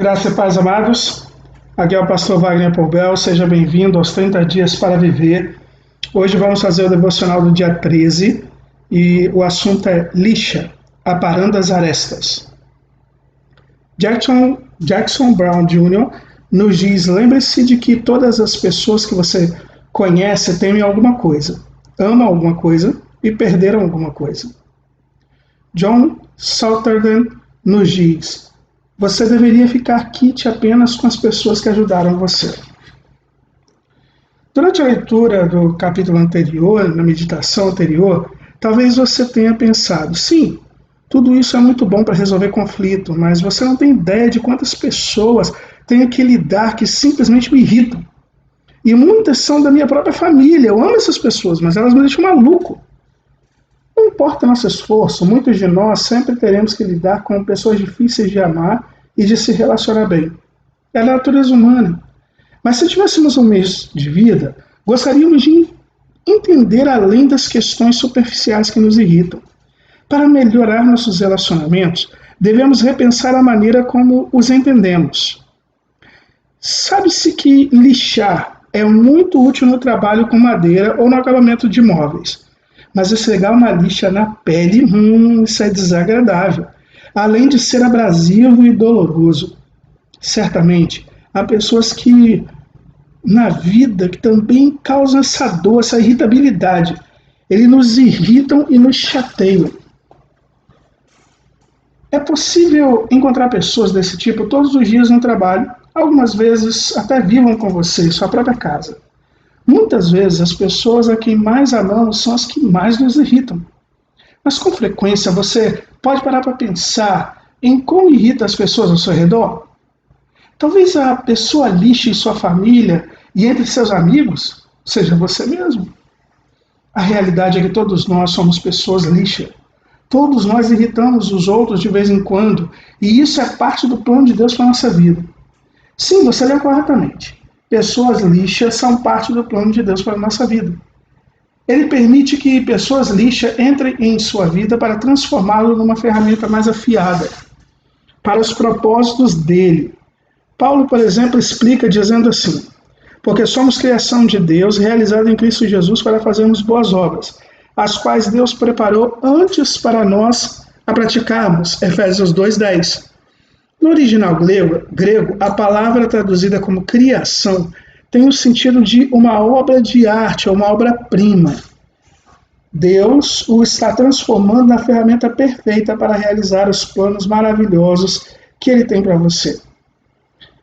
Graça e paz, amados. Aqui é o pastor Wagner Poubel. Seja bem-vindo aos 30 dias para viver. Hoje vamos fazer o devocional do dia 13 e o assunto é lixa, aparando as arestas. Jackson Brown Jr. nos diz: lembre-se de que todas as pessoas que você conhece temem alguma coisa, amam alguma coisa e perderam alguma coisa. John Sutherland nos diz: você deveria ficar quite apenas com as pessoas que ajudaram você. Durante a leitura do capítulo anterior, na meditação anterior, talvez você tenha pensado, sim, tudo isso é muito bom para resolver conflito, mas você não tem ideia de quantas pessoas tenho que lidar que simplesmente me irritam. E muitas são da minha própria família. Eu amo essas pessoas, mas elas me deixam maluco. Não importa nosso esforço, muitos de nós sempre teremos que lidar com pessoas difíceis de amar e de se relacionar bem. É a natureza humana. Mas se tivéssemos um mês de vida, gostaríamos de entender além das questões superficiais que nos irritam. Para melhorar nossos relacionamentos, devemos repensar a maneira como os entendemos. Sabe-se que lixar é muito útil no trabalho com madeira ou no acabamento de móveis. Mas esfregar uma lixa na pele, isso é desagradável, além de ser abrasivo e doloroso. Certamente, há pessoas que, na vida, que também causam essa dor, essa irritabilidade. Eles nos irritam e nos chateiam. É possível encontrar pessoas desse tipo todos os dias no trabalho, algumas vezes até vivam com você em sua própria casa. Muitas vezes as pessoas a quem mais amamos são as que mais nos irritam. Mas com frequência você pode parar para pensar em como irrita as pessoas ao seu redor? Talvez a pessoa lixe em sua família e entre seus amigos seja você mesmo. A realidade é que todos nós somos pessoas lixa. Todos nós irritamos os outros de vez em quando, e isso é parte do plano de Deus para a nossa vida. Sim, você leu corretamente. Pessoas lixas são parte do plano de Deus para a nossa vida. Ele permite que pessoas lixas entrem em sua vida para transformá-lo numa ferramenta mais afiada, para os propósitos dele. Paulo, por exemplo, explica dizendo assim: porque somos criação de Deus, realizada em Cristo Jesus para fazermos boas obras, as quais Deus preparou antes para nós a praticarmos. Efésios 2:10. No original grego, a palavra traduzida como criação tem o sentido de uma obra de arte, ou uma obra-prima. Deus o está transformando na ferramenta perfeita para realizar os planos maravilhosos que Ele tem para você.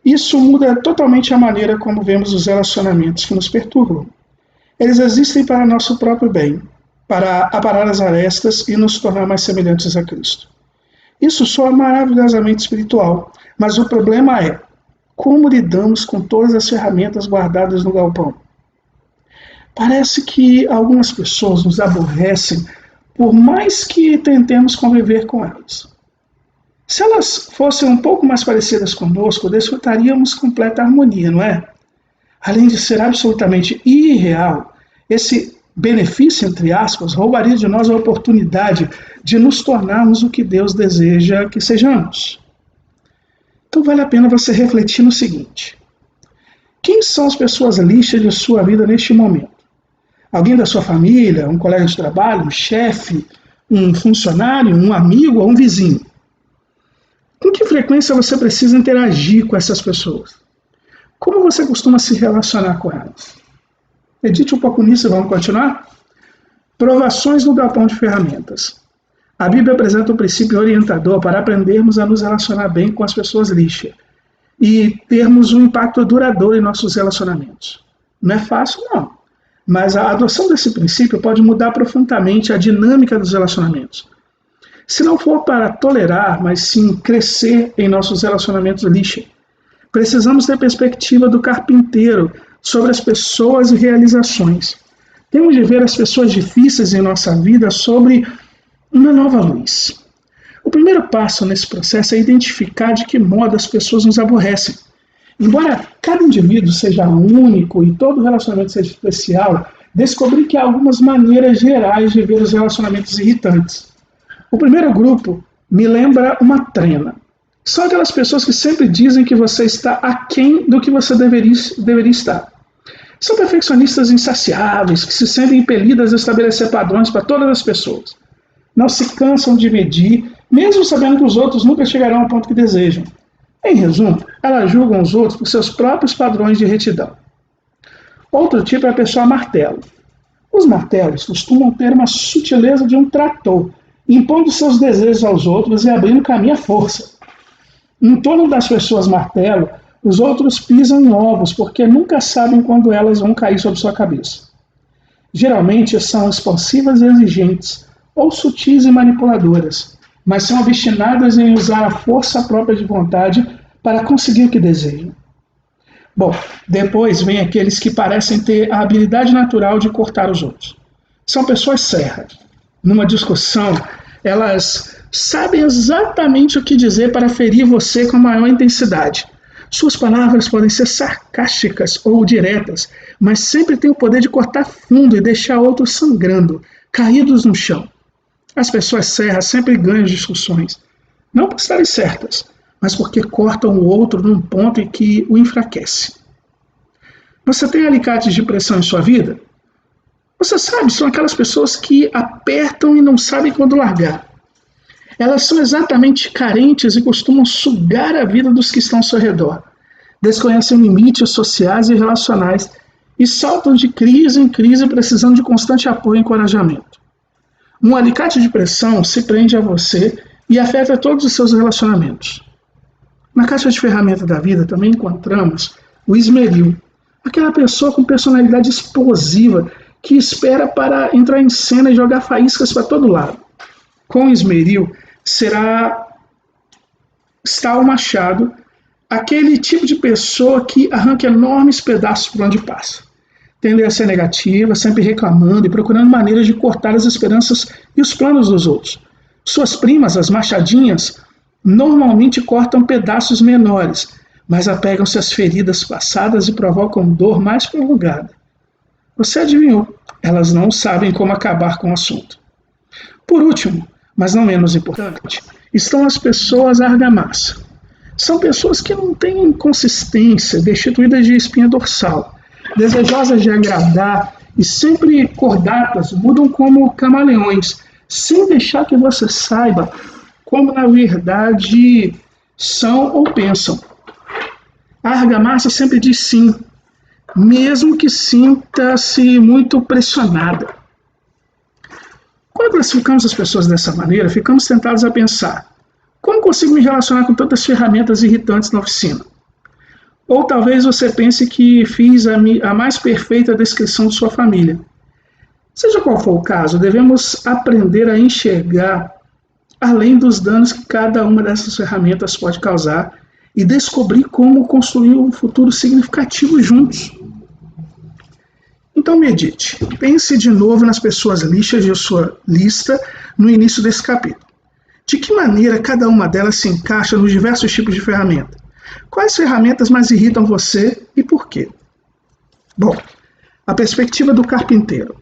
Isso muda totalmente a maneira como vemos os relacionamentos que nos perturbam. Eles existem para nosso próprio bem, para aparar as arestas e nos tornar mais semelhantes a Cristo. Isso soa maravilhosamente espiritual, mas o problema é como lidamos com todas as ferramentas guardadas no galpão. Parece que algumas pessoas nos aborrecem por mais que tentemos conviver com elas. Se elas fossem um pouco mais parecidas conosco, desfrutaríamos completa harmonia, não é? Além de ser absolutamente irreal, esse benefício, entre aspas, roubaria de nós a oportunidade de nos tornarmos o que Deus deseja que sejamos. Então vale a pena você refletir no seguinte: quem são as pessoas lixas de sua vida neste momento? Alguém da sua família, um colega de trabalho, um chefe, um funcionário, um amigo ou um vizinho? Com que frequência você precisa interagir com essas pessoas? Como você costuma se relacionar com elas? Medite um pouco nisso e vamos continuar? Provações no galpão de ferramentas. A Bíblia apresenta um princípio orientador para aprendermos a nos relacionar bem com as pessoas lixas e termos um impacto duradouro em nossos relacionamentos. Não é fácil, não. Mas a adoção desse princípio pode mudar profundamente a dinâmica dos relacionamentos. Se não for para tolerar, mas sim crescer em nossos relacionamentos lixa, precisamos ter perspectiva do carpinteiro sobre as pessoas e realizações. Temos de ver as pessoas difíceis em nossa vida sobre uma nova luz. O primeiro passo nesse processo é identificar de que modo as pessoas nos aborrecem. Embora cada indivíduo seja único e todo relacionamento seja especial, descobri que há algumas maneiras gerais de ver os relacionamentos irritantes. O primeiro grupo me lembra uma trena. São aquelas pessoas que sempre dizem que você está aquém do que você deveria estar. São perfeccionistas insaciáveis, que se sentem impelidas a estabelecer padrões para todas as pessoas. Não se cansam de medir, mesmo sabendo que os outros nunca chegarão ao ponto que desejam. Em resumo, elas julgam os outros por seus próprios padrões de retidão. Outro tipo é a pessoa martelo. Os martelos costumam ter uma sutileza de um trator, impondo seus desejos aos outros e abrindo caminho à força. Em torno das pessoas martelo, os outros pisam em ovos porque nunca sabem quando elas vão cair sobre sua cabeça. Geralmente são expansivas e exigentes, ou sutis e manipuladoras, mas são obstinadas em usar a força própria de vontade para conseguir o que desejam. Bom, depois vem aqueles que parecem ter a habilidade natural de cortar os outros. São pessoas serras. Numa discussão, elas sabem exatamente o que dizer para ferir você com maior intensidade. Suas palavras podem ser sarcásticas ou diretas, mas sempre têm o poder de cortar fundo e deixar outros sangrando, caídos no chão. As pessoas serras sempre ganham discussões, não por estarem certas, mas porque cortam o outro num ponto em que o enfraquece. Você tem alicates de pressão em sua vida? Você sabe, são aquelas pessoas que apertam e não sabem quando largar. Elas são exatamente carentes e costumam sugar a vida dos que estão ao seu redor. Desconhecem limites sociais e relacionais e saltam de crise em crise precisando de constante apoio e encorajamento. Um alicate de pressão se prende a você e afeta todos os seus relacionamentos. Na caixa de ferramentas da vida também encontramos o esmeril, aquela pessoa com personalidade explosiva que espera para entrar em cena e jogar faíscas para todo lado. Com o esmeril está o machado, aquele tipo de pessoa que arranca enormes pedaços por onde passa. Tende a ser negativa, sempre reclamando e procurando maneiras de cortar as esperanças e os planos dos outros. Suas primas, as machadinhas, normalmente cortam pedaços menores, mas apegam-se às feridas passadas e provocam dor mais prolongada. Você adivinhou, elas não sabem como acabar com o assunto. Por último, mas não menos importante, estão as pessoas argamassa. São pessoas que não têm consistência, destituídas de espinha dorsal, desejosas de agradar e sempre cordatas, mudam como camaleões, sem deixar que você saiba como na verdade são ou pensam. A argamassa sempre diz sim, mesmo que sinta-se muito pressionada. Quando classificamos as pessoas dessa maneira, ficamos tentados a pensar: como consigo me relacionar com tantas ferramentas irritantes na oficina? Ou talvez você pense que fiz a mais perfeita descrição de sua família. Seja qual for o caso, devemos aprender a enxergar além dos danos que cada uma dessas ferramentas pode causar e descobrir como construir um futuro significativo juntos. Então medite, pense de novo nas pessoas lixas de sua lista no início desse capítulo. De que maneira cada uma delas se encaixa nos diversos tipos de ferramenta? Quais ferramentas mais irritam você e por quê? Bom, a perspectiva do carpinteiro.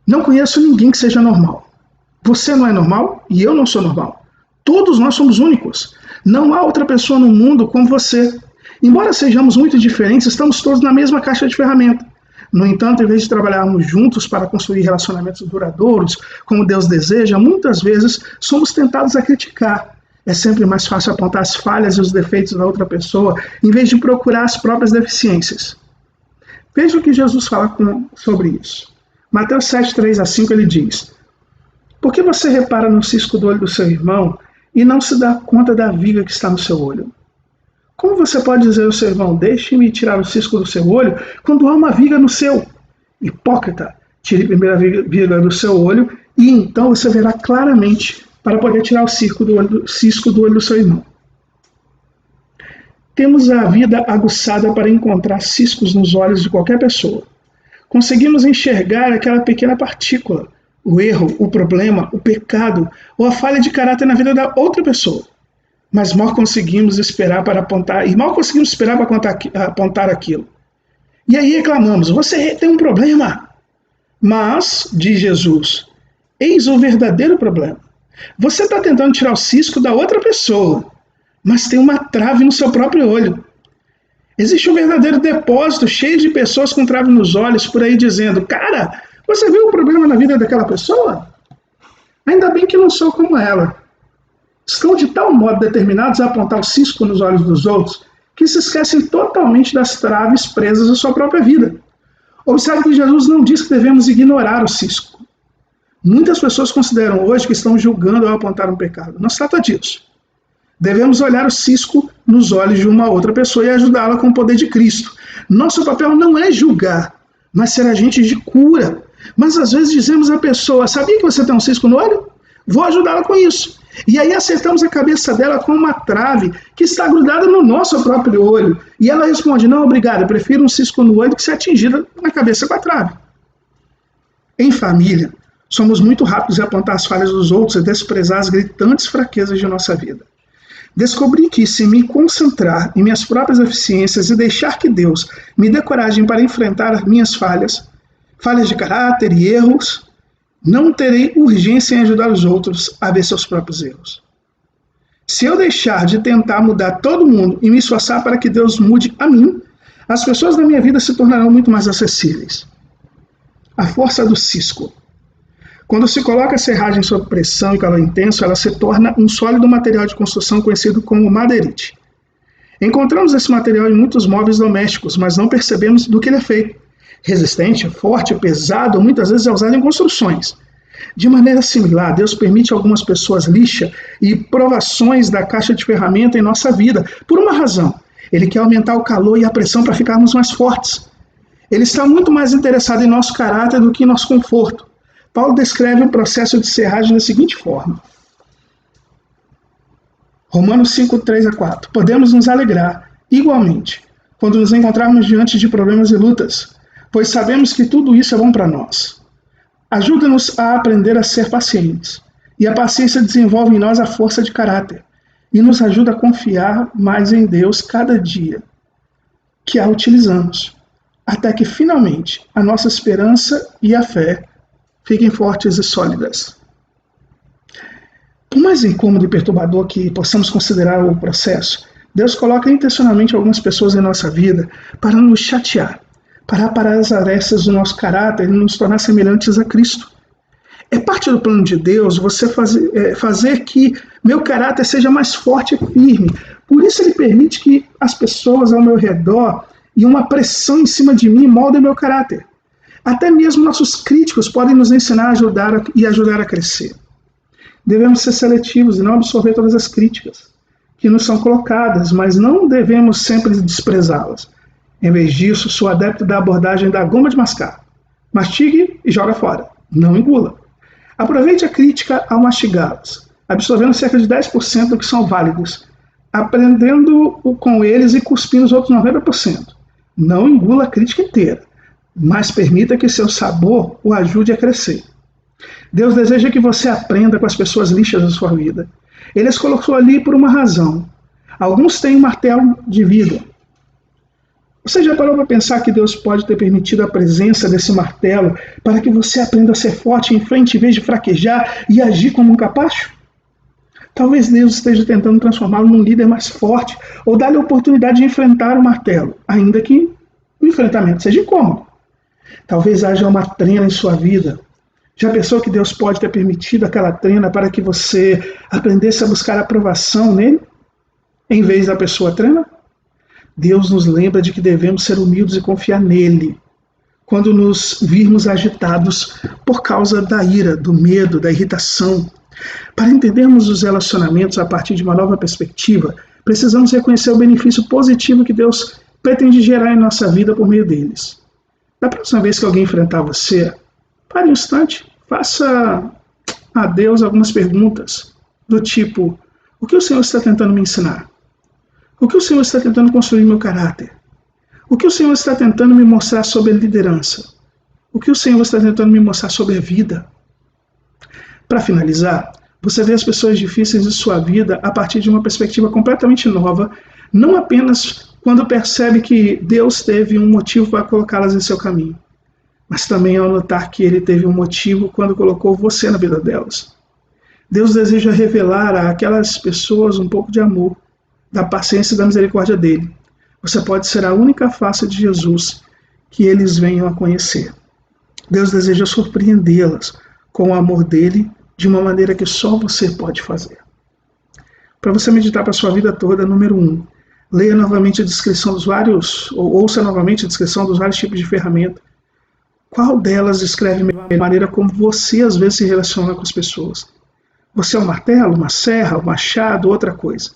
Não conheço ninguém que seja normal. Você não é normal e eu não sou normal. Todos nós somos únicos. Não há outra pessoa no mundo como você. Embora sejamos muito diferentes, estamos todos na mesma caixa de ferramenta. No entanto, em vez de trabalharmos juntos para construir relacionamentos duradouros, como Deus deseja, muitas vezes somos tentados a criticar. É sempre mais fácil apontar as falhas e os defeitos da outra pessoa, em vez de procurar as próprias deficiências. Veja o que Jesus fala sobre isso. Mateus 7, 3-5, ele diz: por que você repara no cisco do olho do seu irmão e não se dá conta da viga que está no seu olho? Como você pode dizer ao seu irmão: deixe-me tirar o cisco do seu olho, quando há uma viga no seu? Hipócrita, tire a primeira viga do seu olho e então você verá claramente para poder tirar o cisco do olho do seu irmão. Temos a vida aguçada para encontrar ciscos nos olhos de qualquer pessoa. Conseguimos enxergar aquela pequena partícula, o erro, o problema, o pecado ou a falha de caráter na vida da outra pessoa. Mas mal conseguimos esperar para apontar aquilo. E aí reclamamos: você tem um problema. Mas, diz Jesus, eis o verdadeiro problema. Você está tentando tirar o cisco da outra pessoa. mas tem uma trave no seu próprio olho. Existe um verdadeiro depósito cheio de pessoas com trave nos olhos por aí dizendo: cara, você viu o problema na vida daquela pessoa? Ainda bem que não sou como ela. Estão de tal modo determinados a apontar o cisco nos olhos dos outros que se esquecem totalmente das traves presas à sua própria vida. Observe que Jesus não diz que devemos ignorar o cisco. Muitas pessoas consideram hoje que estão julgando ao apontar um pecado. Não se trata disso. Devemos olhar o cisco nos olhos de uma outra pessoa e ajudá-la com o poder de Cristo. Nosso papel não é julgar, mas ser agentes de cura. Mas às vezes dizemos à pessoa: sabia que você tem um cisco no olho? Vou ajudá-la com isso. E aí acertamos a cabeça dela com uma trave que está grudada no nosso próprio olho. E ela responde: não, obrigado, eu prefiro um cisco no olho que ser atingida na cabeça com a trave. Em família, somos muito rápidos em apontar as falhas dos outros e desprezar as gritantes fraquezas de nossa vida. Descobri que, se me concentrar em minhas próprias deficiências e deixar que Deus me dê coragem para enfrentar as minhas falhas de caráter e erros, não terei urgência em ajudar os outros a ver seus próprios erros. Se eu deixar de tentar mudar todo mundo e me esforçar para que Deus mude a mim, as pessoas da minha vida se tornarão muito mais acessíveis. A força do cisco. Quando se coloca a serragem sob pressão e calor intenso, ela se torna um sólido material de construção conhecido como madeirite. Encontramos esse material em muitos móveis domésticos, mas não percebemos do que ele é feito. Resistente, forte, pesado, muitas vezes é usado em construções. De maneira similar, Deus permite algumas pessoas lixa e provações da caixa de ferramenta em nossa vida, por uma razão. Ele quer aumentar o calor e a pressão para ficarmos mais fortes. Ele está muito mais interessado em nosso caráter do que em nosso conforto. Paulo descreve o processo de serragem da seguinte forma. Romanos 5, 3-4. Podemos nos alegrar, igualmente, quando nos encontrarmos diante de problemas e lutas, pois sabemos que tudo isso é bom para nós. Ajuda-nos a aprender a ser pacientes, e a paciência desenvolve em nós a força de caráter, e nos ajuda a confiar mais em Deus cada dia que a utilizamos, até que finalmente a nossa esperança e a fé fiquem fortes e sólidas. Por mais incômodo e perturbador que possamos considerar o processo, Deus coloca intencionalmente algumas pessoas em nossa vida para nos chatear, para aparar as arestas do nosso caráter e nos tornar semelhantes a Cristo. É parte do plano de Deus você fazer que meu caráter seja mais forte e firme. Por isso ele permite que as pessoas ao meu redor e uma pressão em cima de mim moldem meu caráter. Até mesmo nossos críticos podem nos ensinar a ajudar a crescer. Devemos ser seletivos e não absorver todas as críticas que nos são colocadas, mas não devemos sempre desprezá-las. Em vez disso, sou adepto da abordagem da goma de mascar. Mastigue e joga fora. Não engula. Aproveite a crítica ao mastigá-las, absorvendo cerca de 10% do que são válidos, aprendendo com eles e cuspindo os outros 90%. Não engula a crítica inteira, mas permita que seu sabor o ajude a crescer. Deus deseja que você aprenda com as pessoas lixas da sua vida. Ele as colocou ali por uma razão. Alguns têm um martelo de vida. Você já parou para pensar que Deus pode ter permitido a presença desse martelo para que você aprenda a ser forte em frente em vez de fraquejar e agir como um capacho? Talvez Deus esteja tentando transformá-lo num líder mais forte ou dar-lhe a oportunidade de enfrentar o martelo, ainda que o enfrentamento seja incômodo. Talvez haja uma trena em sua vida. Já pensou que Deus pode ter permitido aquela trena para que você aprendesse a buscar aprovação nele, em vez da pessoa trena? Deus nos lembra de que devemos ser humildes e confiar nele, quando nos virmos agitados por causa da ira, do medo, da irritação. Para entendermos os relacionamentos a partir de uma nova perspectiva, precisamos reconhecer o benefício positivo que Deus pretende gerar em nossa vida por meio deles. Da próxima vez que alguém enfrentar você, pare um instante, faça a Deus algumas perguntas, do tipo: o que o Senhor está tentando me ensinar? O que o Senhor está tentando construir meu caráter? O que o Senhor está tentando me mostrar sobre a liderança? O que o Senhor está tentando me mostrar sobre a vida? Para finalizar, você vê as pessoas difíceis de sua vida a partir de uma perspectiva completamente nova, não apenas quando percebe que Deus teve um motivo para colocá-las em seu caminho, mas também ao notar que Ele teve um motivo quando colocou você na vida delas. Deus deseja revelar a aquelas pessoas um pouco de amor, da paciência e da misericórdia dele. Você pode ser a única face de Jesus que eles venham a conhecer. Deus deseja surpreendê-las com o amor dele de uma maneira que só você pode fazer. Para você meditar para a sua vida toda, número 1, leia novamente a descrição dos vários, ou ouça novamente a descrição dos vários tipos de ferramenta. Qual delas descreve a maneira como você às vezes se relaciona com as pessoas? Você é um martelo, uma serra, um machado, outra coisa?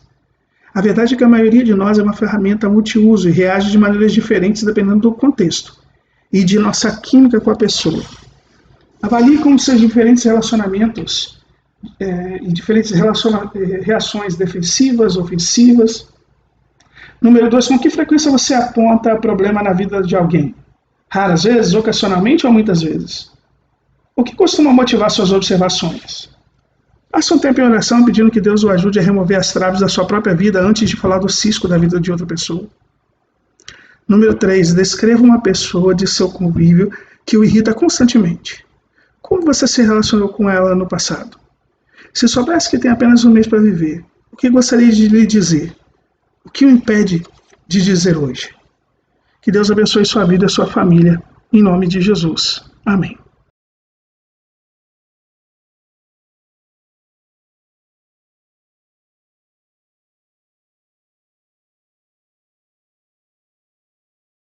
A verdade é que a maioria de nós é uma ferramenta multiuso e reage de maneiras diferentes dependendo do contexto e de nossa química com a pessoa. Avalie como seus diferentes relacionamentos e diferentes reações defensivas, ofensivas. Número 2, com que frequência você aponta problema na vida de alguém? Raras vezes, ocasionalmente ou muitas vezes? O que costuma motivar suas observações? Passe um tempo em oração pedindo que Deus o ajude a remover as traves da sua própria vida antes de falar do cisco da vida de outra pessoa. Número 3, descreva uma pessoa de seu convívio que o irrita constantemente. Como você se relacionou com ela no passado? Se soubesse que tem apenas um mês para viver, o que gostaria de lhe dizer? O que o impede de dizer hoje? Que Deus abençoe sua vida e sua família, em nome de Jesus. Amém.